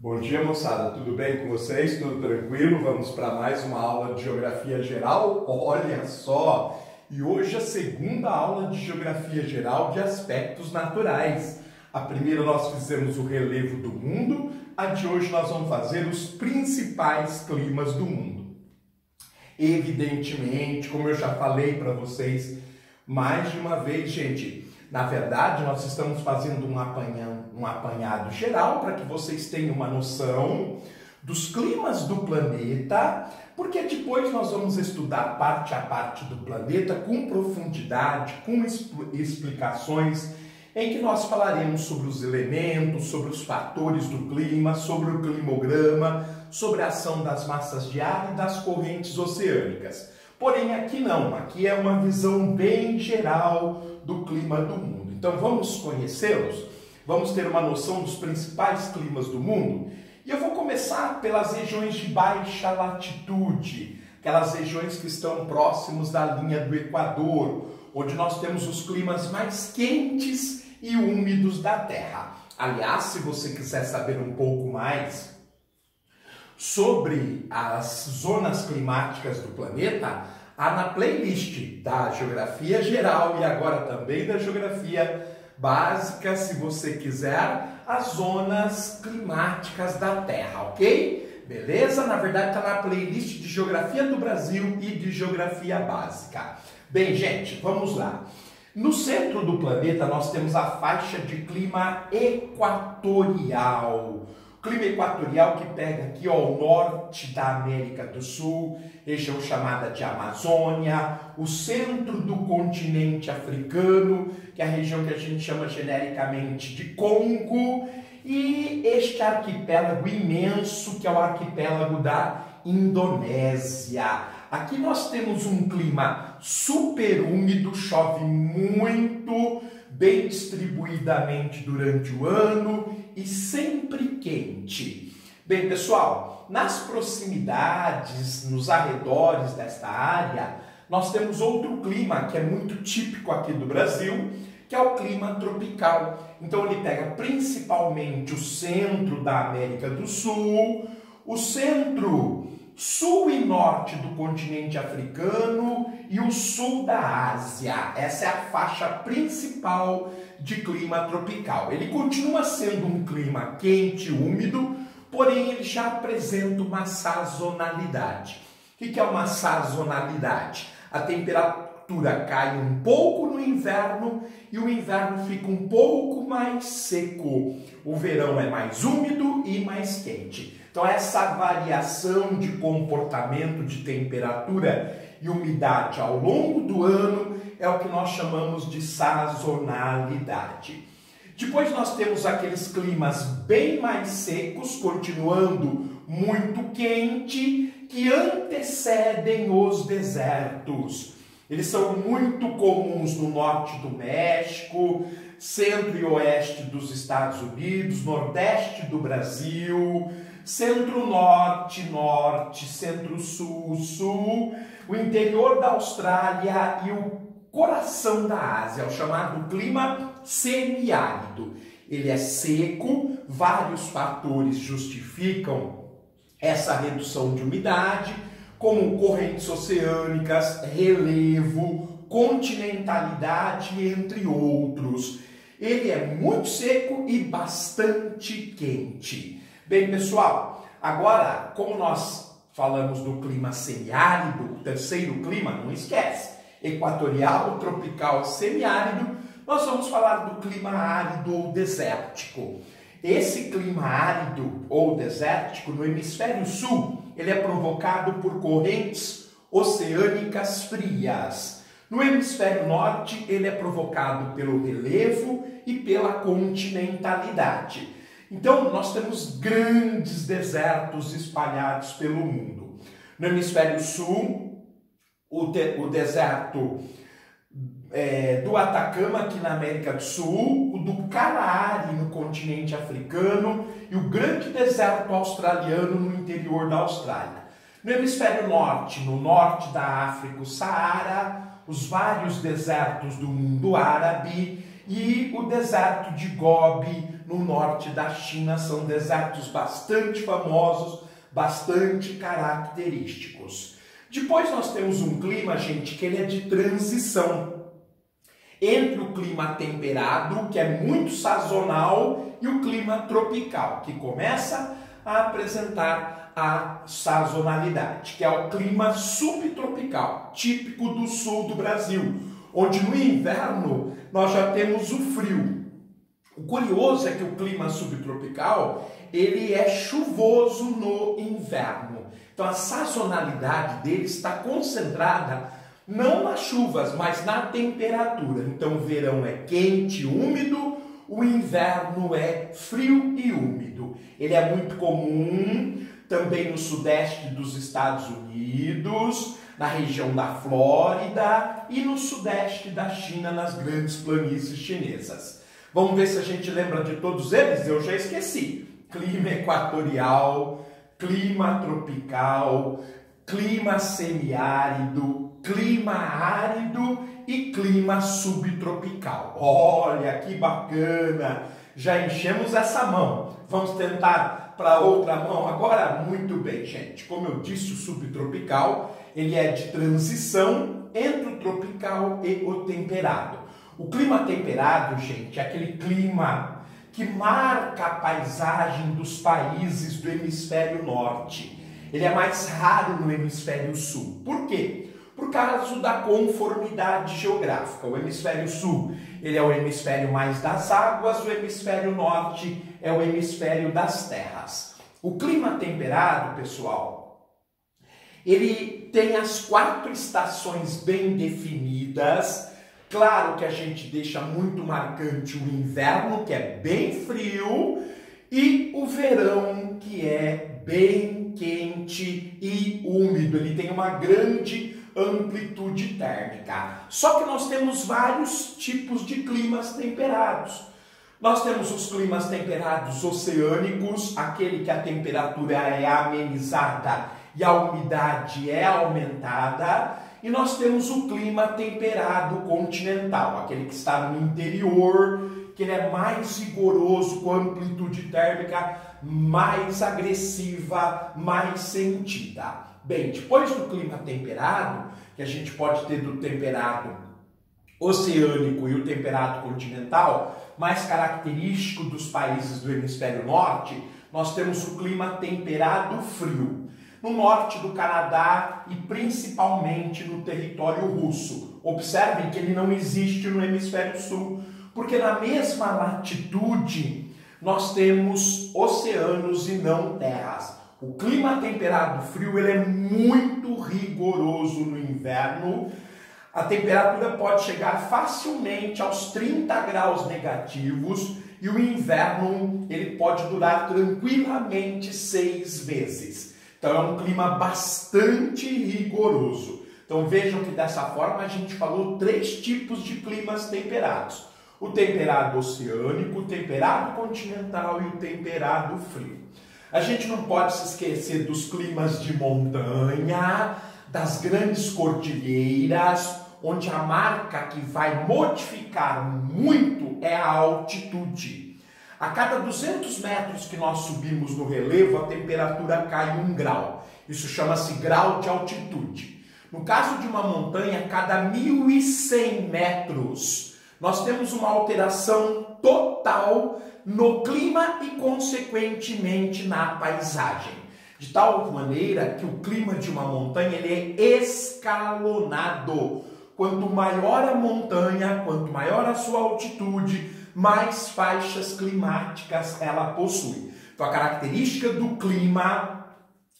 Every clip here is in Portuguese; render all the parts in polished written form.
Bom dia, moçada, tudo bem com vocês? Tudo tranquilo? Vamos para mais uma aula de Geografia Geral? Olha só! E hoje a segunda aula de Geografia Geral de aspectos naturais. A primeira nós fizemos o relevo do mundo, a de hoje nós vamos fazer os principais climas do mundo. Evidentemente, como eu já falei para vocês mais de uma vez, gente, na verdade nós estamos fazendo um apanhado geral para que vocês tenham uma noção dos climas do planeta, porque depois nós vamos estudar parte a parte do planeta com profundidade, com explicações, em que nós falaremos sobre os elementos, sobre os fatores do clima, sobre o climograma, sobre a ação das massas de ar e das correntes oceânicas. Porém, aqui não, aqui é uma visão bem geral do clima do mundo. Então vamos conhecê-los, vamos ter uma noção dos principais climas do mundo. E eu vou começar pelas regiões de baixa latitude, aquelas regiões que estão próximos da linha do Equador, onde nós temos os climas mais quentes e úmidos da Terra. Aliás, se você quiser saber um pouco mais sobre as zonas climáticas do planeta, há na playlist da Geografia Geral e agora também da Geografia Básica, se você quiser, as zonas climáticas da Terra, ok? Beleza? Na verdade está na playlist de Geografia do Brasil e de Geografia Básica. Bem, gente, vamos lá. No centro do planeta nós temos a faixa de clima equatorial. Clima equatorial que pega aqui ó, o norte da América do Sul, região chamada de Amazônia, o centro do continente africano, que é a região que a gente chama genericamente de Congo, e este arquipélago imenso, que é o arquipélago da Indonésia. Aqui nós temos um clima super úmido, chove muito, bem distribuidamente durante o ano e sempre quente. Bem, pessoal, nas proximidades, nos arredores desta área, nós temos outro clima que é muito típico aqui do Brasil, que é o clima tropical. Então ele pega principalmente o centro da América do Sul, o centro sul e norte do continente africano e o sul da Ásia. Essa é a faixa principal de clima tropical. Ele continua sendo um clima quente e úmido, porém ele já apresenta uma sazonalidade. O que é uma sazonalidade? A temperatura cai um pouco no inverno e o inverno fica um pouco mais seco. O verão é mais úmido e mais quente. Então essa variação de comportamento de temperatura e umidade ao longo do ano é o que nós chamamos de sazonalidade. Depois nós temos aqueles climas bem mais secos, continuando muito quente, que antecedem os desertos. Eles são muito comuns no norte do México, centro e oeste dos Estados Unidos, nordeste do Brasil, centro-norte, norte, centro-sul, sul, o interior da Austrália e o coração da Ásia, o chamado clima semiárido. Ele é seco, vários fatores justificam essa redução de umidade, como correntes oceânicas, relevo, continentalidade, entre outros. Ele é muito seco e bastante quente. Bem, pessoal, agora, como nós falamos do clima semiárido, o terceiro clima, não esquece, equatorial, tropical, semiárido, nós vamos falar do clima árido ou desértico. Esse clima árido ou desértico no hemisfério sul, ele é provocado por correntes oceânicas frias. No hemisfério norte, ele é provocado pelo relevo e pela continentalidade. Então, nós temos grandes desertos espalhados pelo mundo. No hemisfério sul, o deserto do Atacama, aqui na América do Sul, o do Kalahari, no continente africano, e o grande deserto australiano no interior da Austrália. No hemisfério norte, no norte da África, o Saara, os vários desertos do mundo árabe e o deserto de Gobi, no norte da China, são desertos bastante famosos, bastante característicos. Depois nós temos um clima, gente, que ele é de transição entre o clima temperado, que é muito sazonal, e o clima tropical, que começa a apresentar a sazonalidade, que é o clima subtropical, típico do sul do Brasil, onde no inverno nós já temos o frio. O curioso é que o clima subtropical, ele é chuvoso no inverno. Então a sazonalidade dele está concentrada não nas chuvas, mas na temperatura. Então o verão é quente e úmido, o inverno é frio e úmido. Ele é muito comum também no sudeste dos Estados Unidos, na região da Flórida e no sudeste da China, nas grandes planícies chinesas. Vamos ver se a gente lembra de todos eles? Eu já esqueci. Clima equatorial, clima tropical, clima semiárido, clima árido e clima subtropical. Olha que bacana! Já enchemos essa mão. Vamos tentar para outra mão agora? Muito bem, gente. Como eu disse, o subtropical, ele é de transição entre o tropical e o temperado. O clima temperado, gente, é aquele clima que marca a paisagem dos países do hemisfério norte. Ele é mais raro no hemisfério sul. Por quê? Por causa da conformidade geográfica. O hemisfério sul, ele é o hemisfério mais das águas, o hemisfério norte é o hemisfério das terras. O clima temperado, pessoal, ele tem as 4 estações bem definidas. Claro que a gente deixa muito marcante o inverno, que é bem frio, e o verão, que é bem quente e úmido. Ele tem uma grande amplitude térmica. Só que nós temos vários tipos de climas temperados. Nós temos os climas temperados oceânicos, aquele que a temperatura é amenizada e a umidade é aumentada. E nós temos o clima temperado continental, aquele que está no interior, que ele é mais rigoroso, com amplitude térmica mais agressiva, mais sentida. Bem, depois do clima temperado, que a gente pode ter do temperado oceânico e o temperado continental, mais característico dos países do hemisfério norte, nós temos o clima temperado frio. No norte do Canadá e principalmente no território russo. Observem que ele não existe no hemisfério sul, porque na mesma latitude nós temos oceanos e não terras. O clima temperado frio ele é muito rigoroso no inverno. A temperatura pode chegar facilmente aos 30 graus negativos e o inverno ele pode durar tranquilamente 6 meses. Então é um clima bastante rigoroso. Então vejam que dessa forma a gente falou 3 tipos de climas temperados. O temperado oceânico, o temperado continental e o temperado frio. A gente não pode se esquecer dos climas de montanha, das grandes cordilheiras, onde a marca que vai modificar muito é a altitude. A cada 200 metros que nós subimos no relevo, a temperatura cai 1 grau. Isso chama-se grau de altitude. No caso de uma montanha, a cada 1.100 metros, nós temos uma alteração total no clima e, consequentemente, na paisagem. De tal maneira que o clima de uma montanha ele é escalonado. Quanto maior a montanha, quanto maior a sua altitude, mais faixas climáticas ela possui. Então, a característica do clima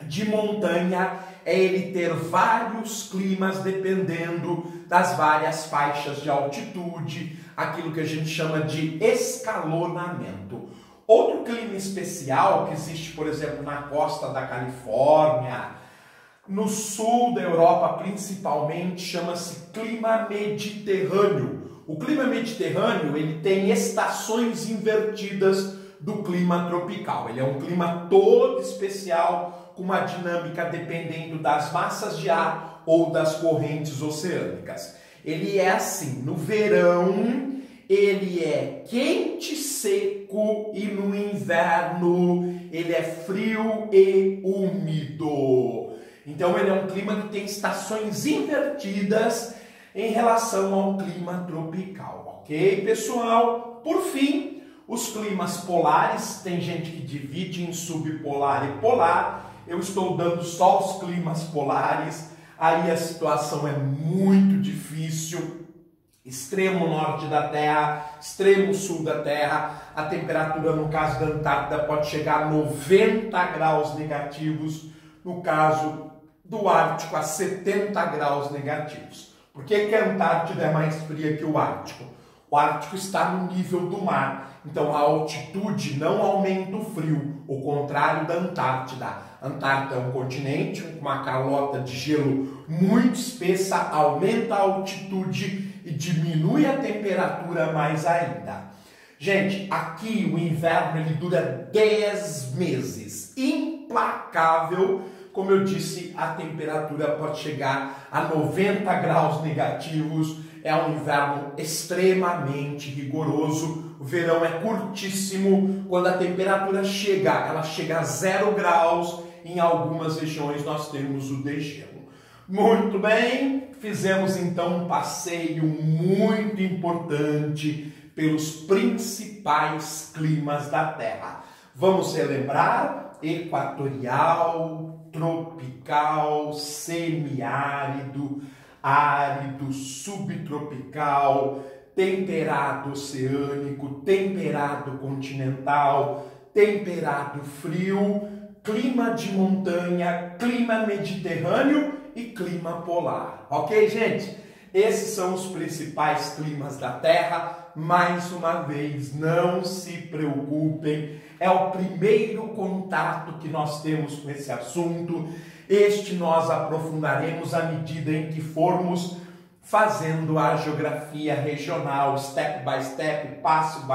de montanha é ele ter vários climas dependendo das várias faixas de altitude, aquilo que a gente chama de escalonamento. Outro clima especial que existe, por exemplo, na costa da Califórnia, no sul da Europa principalmente, chama-se clima mediterrâneo. O clima mediterrâneo ele tem estações invertidas do clima tropical. Ele é um clima todo especial, com uma dinâmica dependendo das massas de ar ou das correntes oceânicas. Ele é assim, no verão ele é quente, seco e no inverno ele é frio e úmido. Então ele é um clima que tem estações invertidas em relação ao clima tropical, ok, pessoal? Por fim, os climas polares, tem gente que divide em subpolar e polar, eu estou dando só os climas polares, aí a situação é muito difícil. Extremo norte da Terra, extremo sul da Terra, a temperatura no caso da Antártida pode chegar a 90 graus negativos, no caso do Ártico a 70 graus negativos. Por que a Antártida é mais fria que o Ártico? O Ártico está no nível do mar, então a altitude não aumenta o frio, o contrário da Antártida. A Antártida é um continente com uma calota de gelo muito espessa, aumenta a altitude e diminui a temperatura mais ainda. Gente, aqui o inverno ele dura 10 meses, implacável. Como eu disse, a temperatura pode chegar a 90 graus negativos, é um inverno extremamente rigoroso, o verão é curtíssimo, quando a temperatura ela chega a 0 graus, em algumas regiões nós temos o degelo. Muito bem, fizemos então um passeio muito importante pelos principais climas da Terra. Vamos relembrar: equatorial, tropical, semiárido, árido, subtropical, temperado oceânico, temperado continental, temperado frio, clima de montanha, clima mediterrâneo e clima polar. Ok, gente? Esses são os principais climas da Terra. Mais uma vez, não se preocupem, é o primeiro contato que nós temos com esse assunto. Este nós aprofundaremos à medida em que formos fazendo a geografia regional, step by step, passo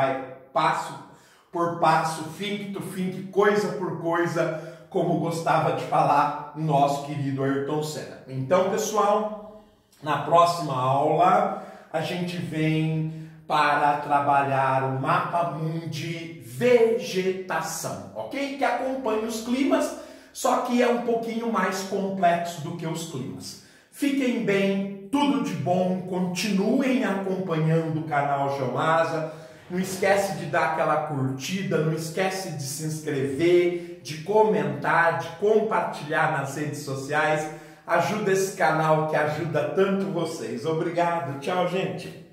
por passo, think to think, coisa por coisa, como gostava de falar nosso querido Ayrton Senna. Então, pessoal, na próxima aula a gente vem para trabalhar o mapa mundi vegetação, ok? Que acompanha os climas, só que é um pouquinho mais complexo do que os climas. Fiquem bem, tudo de bom, continuem acompanhando o canal Geomasa. Não esquece de dar aquela curtida, não esquece de se inscrever, de comentar, de compartilhar nas redes sociais. Ajuda esse canal que ajuda tanto vocês. Obrigado, tchau, gente!